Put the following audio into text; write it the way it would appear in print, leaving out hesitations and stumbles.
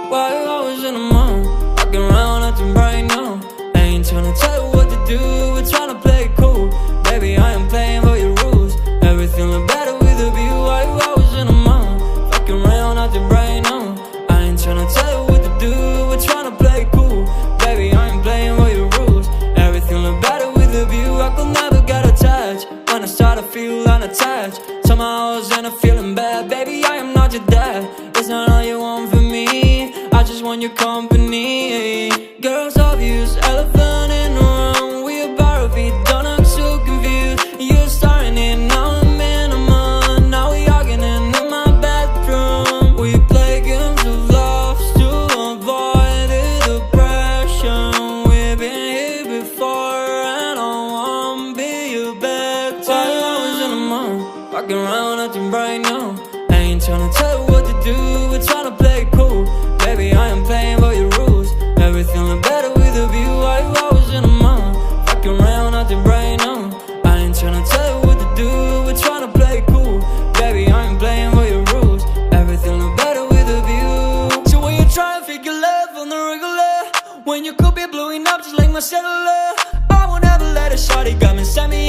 Why you always in the mood? Walking around acting right now. I ain't tryna tell you what to do, we're tryna play it cool. Baby, I am playing by your rules. Everything look better with a view. Why you always in the mood? Walking around acting right now. I ain't tryna tell you what to do, we're tryna play it cool. Baby, I ain't playing by your rules. Everything look better with a view. I could never get attached. When I start to feel unattached, somehow I was in a feeling bad. Baby, I am not your dad. It's not all you want from me, I just want your company. Girls obvious, elephant in the room. We a bar feet, don't act so confused. You're starting it, now I'm in a month. Now we arguing in my bedroom. We play games of love to avoid the depression. We've been here before and I won't be your bed. Why you always in the mood? Walking around acting right now. I ain't tryna tell you what to do, we're tryna play it cool. Baby, I am playing by your rules. Everything look better with a view. Why you always in the mood? Walking around acting right now. I ain't tryna tell you what to do, we're tryna play it cool. Baby, I am playing by your rules. Everything look better with a view. So when you try to figure love on the regular, when you could be blowing up just like my cellular, I won't ever let a shawty got me, send me